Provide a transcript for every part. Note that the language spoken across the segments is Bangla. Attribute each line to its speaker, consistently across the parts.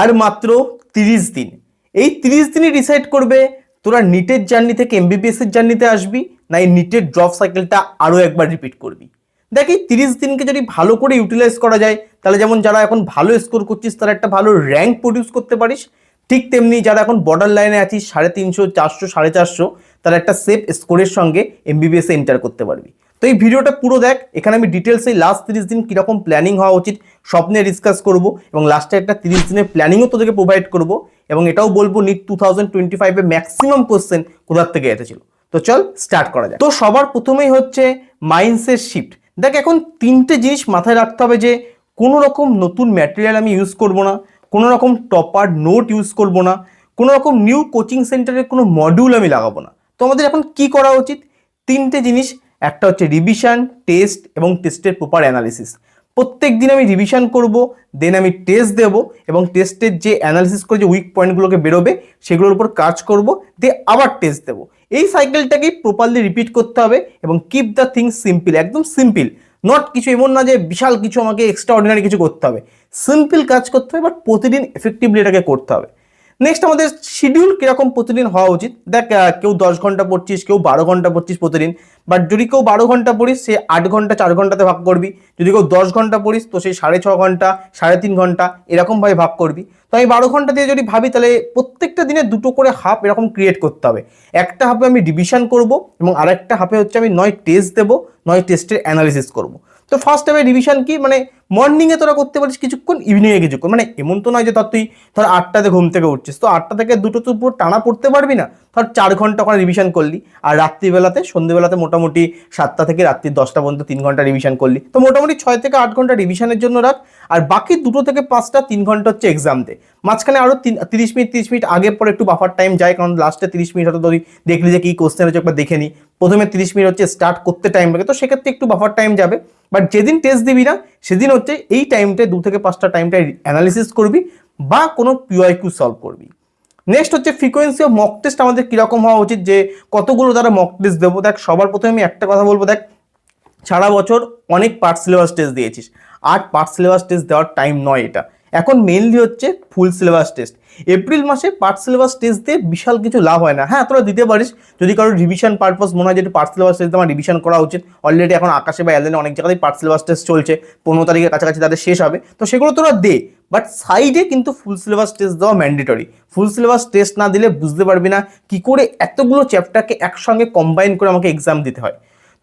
Speaker 1: আর মাত্র 30 দিন। এই 30 দিনই ডিসাইড করবে তোরা নিটের জার্নি থেকে এমবিবিএস এর জার্নিতে আসবি না এই নিটের ড্রপ সাইকেলটা আরও একবার রিপিট করবি। দেখ এই 30 দিনকে যদি ভালো করে ইউটিলাইজ করা যায় তাহলে যেমন যারা এখন ভালো স্কোর করছিস তারা একটা ভালো র্যাঙ্ক প্রডিউস করতে পারিস, ঠিক তেমনি যারা এখন বর্ডার লাইনে আছিস 350, 400, 450 তারা একটা সেফ স্কোরের সঙ্গে এমবিবিএস এ এন্টার করতে পারবি। তো এই ভিডিওটা পুরো দেখ, এখানে আমি ডিটেলসে লাস্ট 30 দিন কীরকম প্ল্যানিং হওয়া উচিত সব নিয়ে ডিসকাস করবো এবং লাস্টে একটা 30 দিনের প্ল্যানিংও তোদেরকে প্রোভাইড করবো এবং এটাও বলবো নিট 2025 এ ম্যাক্সিমাম কোশ্চেন কোথার থেকে এসেছিল। তো চল স্টার্ট করা যায়। তো সবার প্রথমেই হচ্ছে মাইন্ডসেট শিফট। দেখ এখন 3টে জিনিস মাথায় রাখতে হবে যে কোনো রকম নতুন ম্যাটেরিয়াল আমি ইউজ করব না, কোনো রকম টপার নোট ইউজ করব না, কোনো রকম নিউ কোচিং সেন্টারের কোনো মডিউল আমি লাগাবো না। তো আমাদের এখন কি করা উচিত? 3টে জিনিস, একটা হচ্ছে রিভিশন, টেস্ট এবং টেস্টের প্রপার অ্যানালিসিস। প্রত্যেক দিন আমি রিভিশন করব, দেন আমি টেস্ট দেব এবং টেস্টের যে অ্যানালিসিস করে যে উইক পয়েন্টগুলোকে বেরোবে সেগুলোর উপর কাজ করব, দিয়ে আবার টেস্ট দেবো। এই সাইকেলটাকেই প্রপারলি রিপিট করতে হবে এবং কিপ দ্য থিংস সিম্পল, একদম সিম্পল, নট কিছু এমন না যে বিশাল কিছু আমাকে এক্সট্রা অর্ডিনারি কিছু করতে হবে, সিম্পল কাজ করতে হবে বাট প্রতিদিন এফেক্টিভলি এটাকে করতে হবে। নেক্সট আমাদের শিডিউল কীরকম প্রতিদিন হওয়া উচিত। দেখ কেউ 10 ঘন্টা পড়ছিস, কেউ 12 ঘন্টা পড়ছিস প্রতিদিন, বাট যদি কেউ 12 ঘন্টা পড়িস সে 8 ঘন্টা 4 ঘন্টাতে ভাগ করবি, যদি কেউ 10 ঘন্টা পড়িস তো সেই 6.5 ঘন্টা 3.5 ঘন্টা এরকমভাবে ভাগ করবি। তো আমি 12 ঘন্টা দিয়ে যদি ভাবি তাহলে প্রত্যেকটা দিনে 2টো করে হাফ এরকম ক্রিয়েট করতে হবে। একটা হাফে আমি রিভিশন করব এবং আরেকটা হাফে হচ্ছে আমি নয় টেস্ট দেবো, নয় টেস্টের অ্যানালিসিস করব। তো ফার্স্ট হাফে রিভিশন কি, মানে মর্নিংয়ে তোরা করতে পারিস কিছুক্ষণ, ইভিনিংয়ে কিছুক্ষণ, মানে এমন তো নয় যে তুই ধর 8টাতে ঘুম থেকে উঠছিস তো 8টা থেকে 2টো তো পুরো টানা পড়তে পারবি না, ধর 4 ঘন্টা ওখানে রিভিশন করলি আর রাত্রিবেলাতে সন্ধ্যেবেলাতে মোটামুটি 7টা থেকে রাত্রি 10টা পর্যন্ত 3 ঘন্টা রিভিশন করলি, তো মোটামুটি 6 থেকে 8 ঘন্টা রিভিশনের জন্য রাখ। আর বাকি 2 থেকে 5টা 3 ঘন্টা হচ্ছে এক্সাম দে। মাঝখানে আরও 30 মিনিট আগে পরে একটু বাফার টাইম যায়, কারণ লাস্টে 30 মিনিট হয়তো তুই দেখলি যে কী কোশ্চেন হচ্ছে একবার দেখে নি, প্রথমে 30 মিনিট হচ্ছে স্টার্ট করতে টাইম লাগে, তো সেক্ষেত্রে একটু বাফার টাইম যাবে। বাট যেদিন টেস্ট দিবি না সেদিন হচ্ছে এই টাইমটায় 2 থেকে 5টা টাইমটা অ্যানালিসিস করবি বা কোনো পিওয়াইকিউ সলভ করবি। নেক্সট হচ্ছে ফ্রিকোয়েন্সি অফ মক টেস্ট আমাদের কীরকম হওয়া উচিত, যে কতগুলো দ্বারা মক টেস্ট দেবো। দেখ সবার প্রথমে আমি একটা কথা বলবো, দেখ সারা বছর অনেক পার্ট সিলেবাস টেস্ট দিয়েছিস, আর পার্ট সিলেবাস টেস্ট দেওয়ার টাইম নয় এটা, এখন মেইনলি হচ্ছে ফুল সিলেবাস টেস্ট। এপ্রিল মাসে পার্ট সিলেবাস টেস্ট দিয়ে বিশাল কিছু লাভ হয় না। হ্যাঁ তোরা দিতে পারিস যদি কারোর রিভিশন পারপাস মনে হয় যে পার্ট সিলেবাস টেস্ট আমার রিভিশন করা উচিত। অলরেডি এখন আকাশে বা অ্যালেনে অনেক জায়গাতেই পার্ট সিলেবাস টেস্ট চলছে, 15 তারিখের কাছাকাছি তাদের শেষ হবে, তো সেগুলো তোরা দে। বাট সাইডে কিন্তু ফুল সিলেবাস টেস্ট দেওয়া ম্যান্ডেটরি। ফুল সিলেবাস টেস্ট না দিলে বুঝতে পারবি না কি করে এতগুলো চ্যাপ্টারকে একসঙ্গে কম্বাইন করে আমাকে এক্সাম দিতে হয়।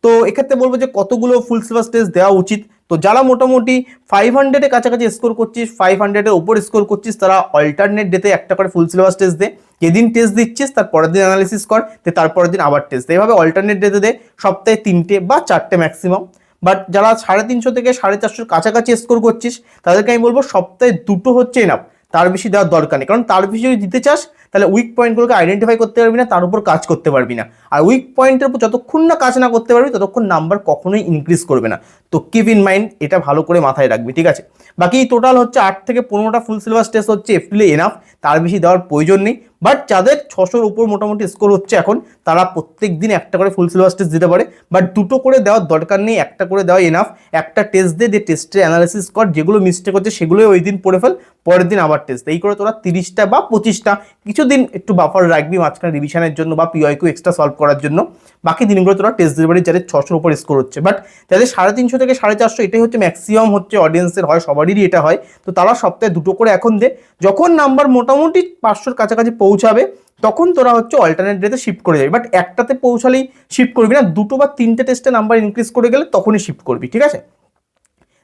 Speaker 1: তো এক্ষেত্রে বলবো যে কতগুলো ফুল সিলেবাস টেস্ট দেওয়া উচিত। তো যারা মোটামুটি 500-এর কাছাকাছি স্কোর করছিস, 500-এর ওপর স্কোর করছিস, তারা অল্টারনেট ডেতে একটা করে ফুল সিলেবাস টেস্ট দে। যেদিন টেস্ট দিচ্ছিস তার পরের দিন অ্যানালিসিস কর, তারপরের দিন আবার টেস্ট দে। এভাবে অল্টারনেট ডেতে দে, সপ্তাহে 3টে বা 4টে ম্যাক্সিমাম। বাট যারা 350 থেকে 450 কাছাকাছি স্কোর করছিস তাদেরকে আমি বলবো সপ্তাহে 2টো হচ্ছে এনাফ, তার বেশি দেওয়ার দরকার নেই। কারণ তার বেশি যদি দিতে চাস তাহলে উইক পয়েন্টগুলোকে আইডেন্টিফাই করতে পারবি না, তার উপর কাজ করতে পারবি না। আর উইক পয়েন্টের উপর যতক্ষণ না কাজ না করতে পারবি ততক্ষণ নাম্বার কখনোই ইনক্রিজ করবে না। তো কিপ ইন মাইন্ড, এটা ভালো করে মাথায় রাখবি, ঠিক আছে? বাকি টোটাল হচ্ছে 8 থেকে 15টা ফুল সিলেবাস টেস্ট হচ্ছে এপ্রিলে এনাফ, তার বেশি দেওয়ার প্রয়োজন নেই। বাট যাদের 600-র উপর মোটামুটি স্কোর হচ্ছে এখন, তারা প্রত্যেক দিন একটা করে ফুল সিলেবাস টেস্ট দিতে পারে, বাট 2টো করে দেওয়ার দরকার নেই, একটা করে দেওয়া এনাফ। একটা টেস্ট দে, টেস্টের অ্যানালিসিস কর, যেগুলো মিস্টেক হচ্ছে সেগুলোই ওই দিন পড়ে ফেল, পরের দিন আবার টেস্ট। এই করে তোরা 30টা বা 25টা কিছুদিন একটু বাফার রাখবি মাঝখানে রিভিশনের জন্য বা পিওয়াইকিউ এক্সট্রা সলভ করার জন্য। বাকি দিনগুলো তোরা টেস্ট দিতে পারিস যাদের 600-র উপর স্কোর হচ্ছে। বাট যাদের 350 থেকে 450 এটাই হচ্ছে ম্যাক্সিমাম হচ্ছে অডিয়েন্সের হয়, সবারই এটা হয়, তো তারা সপ্তাহে 2টো করে এখন দে। যখন নাম্বার মোটামুটি 500-র কাছাকাছি পৌঁছাবে তখন তোরা হচ্ছে অল্টারনেট ডেতে শিফট করে যাবি। বাট একটাতে পৌঁছালেই শিফট করবি না, 2টো বা 3টে টেস্টে নাম্বার ইনক্রিজ করে গেলে তখনই শিফট করবি, ঠিক আছে?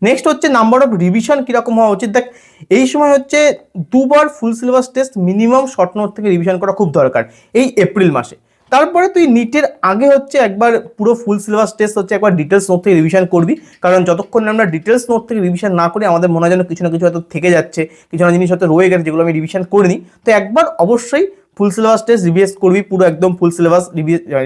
Speaker 1: নেক্সট হচ্ছে নাম্বার অফ রিভিশন কীরকম হওয়া উচিত। দেখ এই সময় হচ্ছে 2বার full syllabus test minimum short note থেকে রিভিশন করা খুব দরকার এই এপ্রিল মাসে। তারপরে তুই নিটের আগে হচ্ছে একবার পুরো ফুল সিলেবাস টেস্ট হচ্ছে একবার ডিটেলস নোট থেকে রিভিশন করবি, কারণ যতক্ষণ আমরা ডিটেলস নোট থেকে রিভিশন না করি আমাদের মনে হয় যেন কিছু না কিছু হয়তো থেকে যাচ্ছে, কিছু না জিনিস হয়তো রয়ে গেছে যেগুলো আমি রিভিশন করিনি। তো একবার অবশ্যই ফুল সিলেবাস টেস্ট রিভিজ করবি, পুরো একদম ফুল সিলেবাস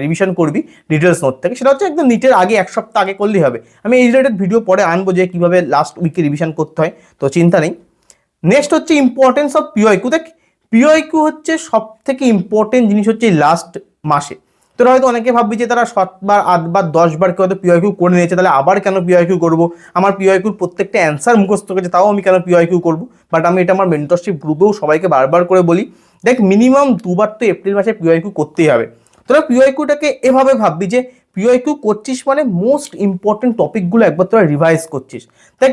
Speaker 1: রিভিশন করবি ডিটেলস নোট থেকে। সেটা হচ্ছে একদম নিটের আগে 1 সপ্তাহ আগে করলেই হবে। আমি এই রিলেটেড ভিডিও পরে আনবো যে কীভাবে লাস্ট উইকে রিভিশন করতে হয়, তো চিন্তা নেই। নেক্সট হচ্ছে ইম্পর্টেন্স অফ পিওয়াইকিউ। দেখ পিওয়াইকিউ হচ্ছে সব থেকে ইম্পর্টেন্ট জিনিস হচ্ছে লাস্ট মাসে, তোরা হয়তো অনেকে ভাববি যে তারা 7বার 8বার 10বার কেউ হয়তো পিওয়াইকিউ করে নিয়েছে, তাহলে আবার কেন পিওয়াইকিউ করবো, আমার পিওয়াইকিউর প্রত্যেকটা অ্যান্সার মুখস্থ করেছে তাও আমি কেন পিওয়াইকিউ করবো। বাট আমি এটা আমার মেন্টরশিপ গ্রুপেও সবাইকে বারবার করে বলি, দেখ মিনিমাম 2বার তো এপ্রিল মাসে পিওয়াইকিউ করতেই হবে। তোরা পিওয়াইকিউটাকে এভাবে ভাববি যে পিওয়াইকিউ করছিস মানে মোস্ট ইম্পর্টেন্ট টপিকগুলো একবার তোরা রিভাইজ করছিস। দেখ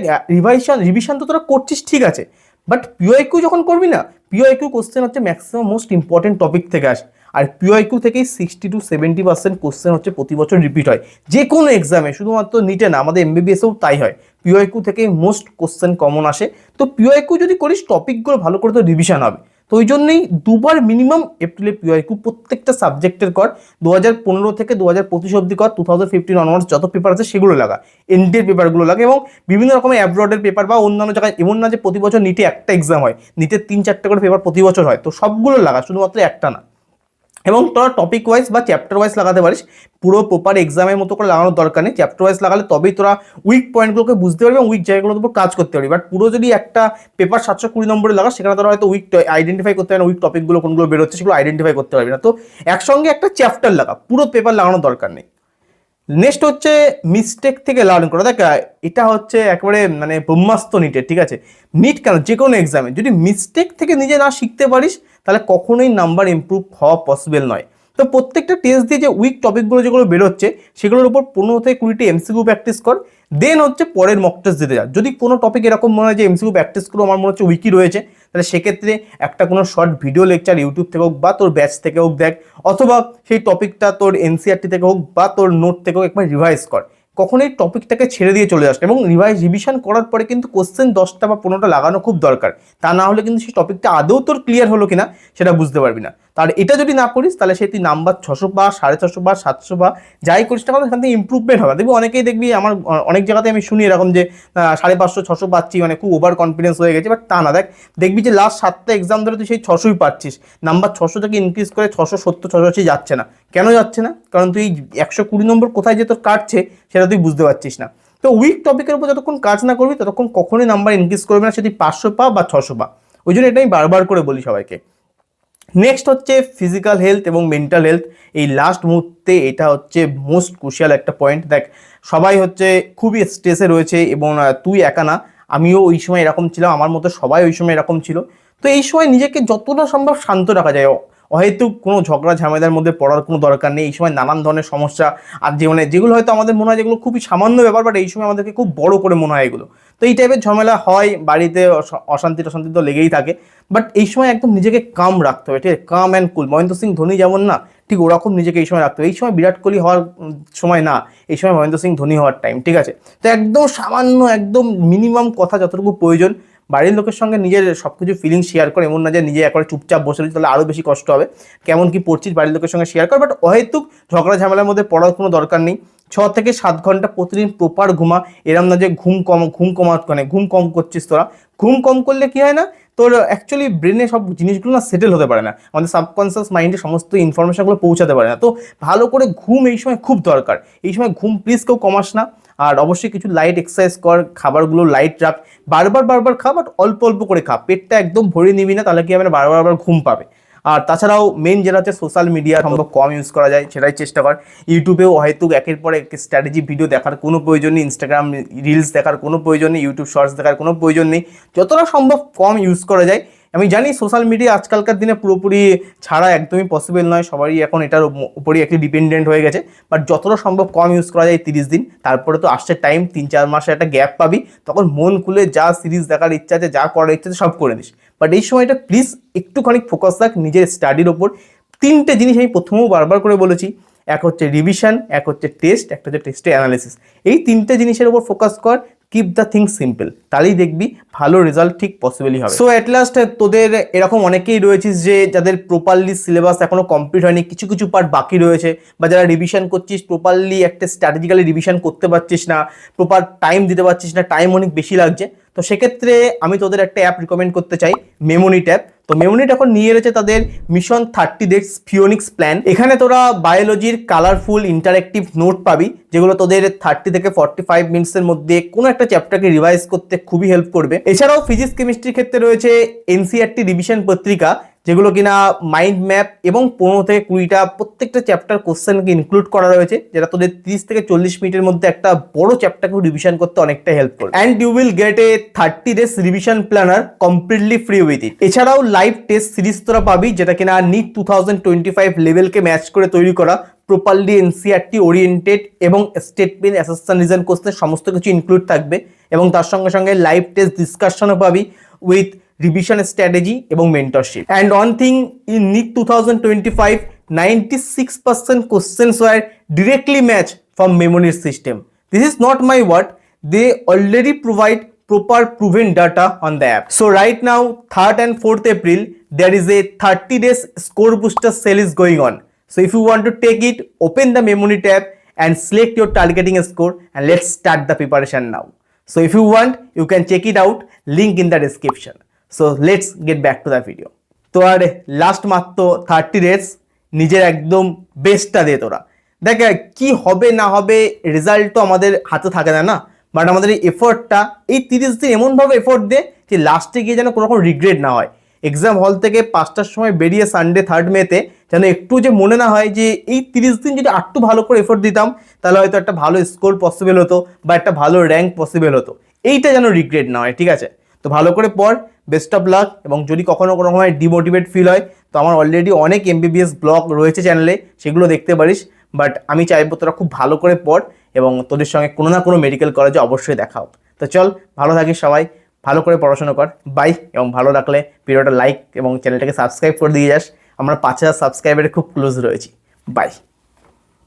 Speaker 1: রিভিশন তো তোরা করছিস ঠিক আছে, বাট পিওয়াইকিউ যখন করবি না, পিওয়াইকিউ কোশ্চেন হচ্ছে ম্যাক্সিমাম মোস্ট ইম্পর্টেন্ট টপিক থেকে আসে। আর পিওয়াইকিউ থেকেই 60 to 70% কোশ্চেন হচ্ছে প্রতি বছর রিপিট হয় যে কোনো এক্সামে, শুধুমাত্র নিটে না, আমাদের এমবিবিএসেও তাই হয়। পিওয়াইকিউ থেকেই মোস্ট কোশ্চেন কমন আসে। তো পিওয়াইকিউ যদি করিস টপিকগুলো ভালো করে তো রিভিশন হবে। তো ওই জন্যই 2বার মিনিমাম এপ্রিলে পিওয়াইকিউ প্রত্যেকটা সাবজেক্টের কর। 2015 থেকে 2025 অব্দি কর, 2015 অনওয়ার্ডস যত পেপার আছে সেগুলো লাগা, এনডিএর পেপারগুলো লাগে, এবং বিভিন্ন রকমের অ্যাব্রডের পেপার বা অন্যান্য জায়গায়। এমন না যে প্রতি বছর নিটে একটা এক্সাম হয়, নিটের 3-4টে করে পেপার প্রতি বছর হয়, তো সবগুলো লাগা, শুধুমাত্র একটা না। এবং তোরা টপিক ওয়াইজ বা চ্যাপ্টার ওয়াইজ লাগাতে পারিস, পুরো প্রপার এক্সামের মতো করে লাগানোর দরকার নেই। চ্যাপ্টার ওয়াইজ লাগালে তবেই তোরা উইক পয়েন্টগুলোকে বুঝতে পারবি এবং উইক জায়গাগুলোর উপর কাজ করতে পারবি। বাট পুরো যদি একটা পেপার 720 নম্বরে লাগাস, সেখানে তোরা হয়তো উইক আইডেন্টিফাই করতে পারবি না, উইক টপিকগুলো কোনগুলো বেরোচ্ছে সেগুলো আইডেন্টিফাই করতে পারবি না। তো একসঙ্গে একটা চ্যাপ্টার লাগা, পুরো পেপার লাগানোর দরকার নেই। নেক্সট হচ্ছে মিস্টেক থেকে লার্ন করা। দেখ এটা হচ্ছে একেবারে মানে ব্রহ্মাস্ত্র নিটের, ঠিক আছে? নিট কেন, যে কোনো এক্সামে যদি মিস্টেক থেকে নিজে না শিখতে পারিস তাহলে কখনোই নাম্বার ইমপ্রুভ হওয়া পসিবল নয়। তো প্রত্যেকটা টেস্ট দিয়ে যে উইক টপিকগুলো যেগুলো বেরোচ্ছে সেগুলোর উপর 15 থেকে 20টি এমসিকিউ প্র্যাকটিস কর, দেন হচ্ছে পরের মক টেস্ট দিতে যা। যদি কোনো টপিক এরকম মনে হয় যে এমসিকিউ প্র্যাকটিস করে আমার মনে হচ্ছে উইকই রয়েছে, তাহলে সেক্ষেত্রে একটা কোনো শর্ট ভিডিও লেকচার ইউটিউব থেকে হোক বা তোর ব্যাচ থেকে হোক দেখ, অথবা সেই টপিকটা তোর এনসিআরটি থেকে হোক বা তোর নোট থেকে হোক একবার রিভাইজ কর। কখনোই টপিকটাকে ছেড়ে দিয়ে চলে যাস, এবং রিভিশন করার পরে কিন্তু কোশ্চেন 10টা বা 15টা লাগানো খুব দরকার। তা না হলে কিন্তু সেই টপিকটা আদৌ তোর ক্লিয়ার হলো কিনা সেটা বুঝতে পারবি না। তার এটা যদি না করিস তাহলে সেই তুই নাম্বার 600 বা 650 বা 700 বা যাই করিস না কেন সেখান থেকে ইম্প্রুভমেন্ট হবে। দেখবি অনেকেই দেখবি, আমার অনেক জায়গাতে আমি শুনি এরকম যে 550 600 পাচ্ছি, মানে খুব ওভার কনফিডেন্স হয়ে গেছে। বাট তা না, দেখ দেখবি যে লাস্ট 7টা এক্সাম ধরে তুই সেই 600ই পাচ্ছিস, নাম্বার 600 থেকে ইনক্রিজ করে 670 680 যাচ্ছে না। কেন যাচ্ছে না? কারণ তুই 120 নম্বর কোথায় যে তোর কাটছে সেটা তুই বুঝতে পারছিস না। তো উইক টপিকের উপর যতক্ষণ কাজ না করবি ততক্ষণ কখনোই নাম্বার ইনক্রিজ করবে না, সেটি 500 পা বা 600 পা। ওই জন্য এটাই বারবার করে বলি সবাইকে। নেক্সট হচ্ছে ফিজিক্যাল হেলথ এবং মেন্টাল হেলথ। এই লাস্ট মুহূর্তে এটা হচ্ছে মোস্ট ক্রুশিয়াল একটা পয়েন্ট। দেখ সবাই হচ্ছে খুবই স্ট্রেসে রয়েছে, এবং তুই একা না, আমিও ওই সময় এরকম ছিলাম, আমার মতো সবাই ওই সময় এরকম ছিল। তো এই সময় নিজেকে যতটা সম্ভব শান্ত রাখা যায়, হয়তো কোনো ঝগড়া ঝামেলার মধ্যে পড়ার কোনো দরকার নেই। এই সময় নানান ধরনের সমস্যা আর জীবনে যেগুলো হয়তো আমাদের মনে হয় যেগুলো খুবই সামান্য ব্যাপার, বাট এই সময় আমাদেরকে খুব বড় করে মনে হয় এগুলো। তো এই টাইপের ঝামেলা হয়, বাড়িতে অশান্তি তো লেগেই থাকে। বাট এই সময় একদম নিজেকে কাম রাখতে হবে, ঠিক আছে? কাম অ্যান্ড কুল। মহেন্দ্র সিং ধোনি যেমন না, ঠিক ওরকম নিজেকে এই সময় রাখতে হবে। এই সময় বিরাট কোহলি হওয়ার সময় না, এই সময় মহেন্দ্র সিং ধোনি হওয়ার টাইম, ঠিক আছে? তো একদম সামান্য, একদম মিনিমাম কথা যতটুকু প্রয়োজন, বাড়ির লোকের সঙ্গে নিজের সব কিছু ফিলিংস শেয়ার করে। এমন না যে নিজে একবারে চুপচাপ বসে রয়েছে, তাহলে আরও বেশি কষ্ট হবে। কেমন কি পড়ছিস বাড়ির লোকের সঙ্গে শেয়ার কর, বাট অহেতুক ঝগড়া ঝামেলার মধ্যে পড়ার কোনো দরকার নেই। 6 থেকে 7 ঘন্টা প্রতিদিন প্রপার ঘুমা। এরম না যে ঘুম কম করছিস তোরা। ঘুম কম করলে কি হয় না, তোর অ্যাকচুয়ালি ব্রেনে সব জিনিসগুলো না সেটেল হতে পারে না, আমাদের সাবকনসিয়াস মাইন্ডে সমস্ত ইনফরমেশনগুলো পৌঁছাতে পারে না। তো ভালো করে ঘুম এই সময় খুব দরকার। এই সময় ঘুম প্লিজ কেউ কমাস না। আর অবশ্যই কিছু লাইট এক্সারসাইজ কর, খাবারগুলো লাইট রাখ, বারবার খা, বাট অল্প অল্প করে খা। পেটটা একদম ভরে নিবি না, তাহলে কি হবে না, বারবার ঘুম পাবে। আর তাছাড়াও মেন যেটা হচ্ছে সোশ্যাল মিডিয়া সম্ভব কম ইউজ করা যায় সেটাই চেষ্টা কর। ইউটিউবেও হয়তো একের পর এক স্ট্র্যাটেজি ভিডিও দেখার কোনো প্রয়োজন নেই, ইনস্টাগ্রাম রিলস দেখার কোনো প্রয়োজন নেই, ইউটিউব শর্টস দেখার কোনো প্রয়োজন নেই। যতটা সম্ভব কম ইউজ করা যায়। আমি জানি সোশ্যাল মিডিয়া আজকালকার দিনে পুরোপুরি ছাড়া একদমই পসিবল নয়, সবারই এখন এটার উপরই একটি ডিপেন্ডেন্ট হয়ে গেছে। বাট যতটা সম্ভব কম ইউজ করা যায় 30 দিন, তারপরে তো আসছে টাইম, 3-4 মাসে একটা গ্যাপ পাবি, তখন মন খুলে যা সিরিজ দেখার ইচ্ছা আছে, যা করার ইচ্ছা আছে সব করে দিস। বাট এই সময়টা প্লিজ একটুখানি ফোকাস রাখ নিজের স্টাডির ওপর। 3টে জিনিস আমি প্রথমেও বারবার করে বলেছি, এক হচ্ছে রিভিশন, এক হচ্ছে টেস্ট, একটা হচ্ছে টেস্টের অ্যানালিসিস। এই 3টে জিনিসের উপর ফোকাস কর, কিপ দ্য থিং সিম্পল, তাহলেই দেখবি ভালো রেজাল্ট ঠিক পসিবলই হবে। সো অ্যাট লাস্ট তোদের এরকম অনেকেই রয়েছিস যে যাদের প্রপারলি সিলেবাস এখনো কমপ্লিট হয়নি, কিছু কিছু পার্ট বাকি রয়েছে, বা যারা রিভিশন করছিস প্রপারলি একটা স্ট্র্যাটেজিক্যালি রিভিশন করতে পারছিস না, প্রপার টাইম দিতে পারছিস না, টাইম অনেক বেশি লাগছে। তো সেক্ষেত্রে আমি তোদের একটা অ্যাপ রিকমেন্ড করতে চাই, মেমোনিট অ্যাপ। তো মেমোনিট এখন নিয়ে এসেছে তাদের মিশন 30 ডেজ ফিওনিক্স প্ল্যান। এখানে তোরা বায়োলজির কালারফুল ইন্টারেক্টিভ নোট পাবি, যেগুলো তোদের 30 থেকে 45 মিনিটসের মধ্যে কোনো একটা চ্যাপ্টারকে রিভাইজ করতে খুবই হেল্প করবে। এছাড়াও ফিজিক্স কেমিস্ট্রির ক্ষেত্রে রয়েছে এনসিআরটি রিভিশন পত্রিকা, যেগুলো কিনা মাইন্ড ম্যাপ এবং 15 থেকে 20টা প্রত্যেকটা চ্যাপ্টার কোশ্চেনকে ইনক্লুড করা রয়েছে, যেটা তোদের 30 থেকে 40 মিনিটের মধ্যে একটা বড় চ্যাপ্টারকে রিভিশন করতে অনেকটা হেল্প করবে। And you will get a 30 days revision planner completely free with it. এছাড়াও লাইভ টেস্ট সিরিজ তোরা পাবি, যেটা কিনা নিট 2025 লেভেলকে ম্যাচ করে তৈরি করা, প্রপারলি এনসিআরটি ওরিয়েন্টেড এবং স্টেটমেন্ট অ্যাসাসন রিজন কোশ্চেন সমস্ত কিছু ইনক্লুড থাকবে। এবং তার সঙ্গে সঙ্গে লাইভ টেস্ট ডিসকাশনও পাবি উইথ রিভিশন স্ট্র্যাটেজি এবং মেন্টরশিপ। And one thing, in NEET 2025 96% questions were directly matched from memory system. This is not my word, they already provide proper proven data on the app. So right now 3rd and 4th April there is a 30 days score booster sale is going on. So if you want to take it, open the memory tab and select your targeting score and let's start the preparation now. So if you want, you can check it out, link in the description. So let's get back to the video. তো আর লাস্ট মাত্র 30 days, নিজের একদম বেস্টটা দে তোরা। দেখ কি হবে না হবে রেজাল্ট তো আমাদের হাতে থাকে না, বাট আমাদের এই এফোর্টটা এই 30 দিন এমনভাবে এফোর্ট দে যে লাস্টে গিয়ে যেন কোনো রকম রিগ্রেট না হয়। এক্সাম হল থেকে 5টার সময় বেরিয়ে সানডে 3rd মেতে যেন একটু যে মনে না হয় যে এই 30 দিন যদি একটু ভালো করে এফোর্ট দিতাম তাহলে হয়তো একটা ভালো স্কোর পসিবল হতো বা একটা ভালো র্যাঙ্ক পসিবল হতো। এইটা যেন রিগ্রেট না হয়, ঠিক আছে? তো ভালো করে পড়, বেস্ট অফ লাক। এবং যদি কখনো কোনো সময় ডিমোটিভেট ফিল হয় তো আমার অলরেডি অনেক MBBS ব্লগ রয়েছে চ্যানেলে, সেগুলো দেখতে পারিস। বাট আমি চাইবো তোরা খুব ভালো করে পড় এবং তোদের সঙ্গে কোনো না কোনো মেডিকেল কলেজে অবশ্যই দেখা হোক। তো চল, ভালো থাকিস সবাই, ভালো করে পড়াশোনা কর, বাই। এবং ভালো লাগলে ভিডিওটা লাইক এবং চ্যানেলটাকে সাবস্ক্রাইব করে দিয়ে যাস। আমরা 5000 সাবস্ক্রাইবারে খুব ক্লোজ রয়েছি। বাই।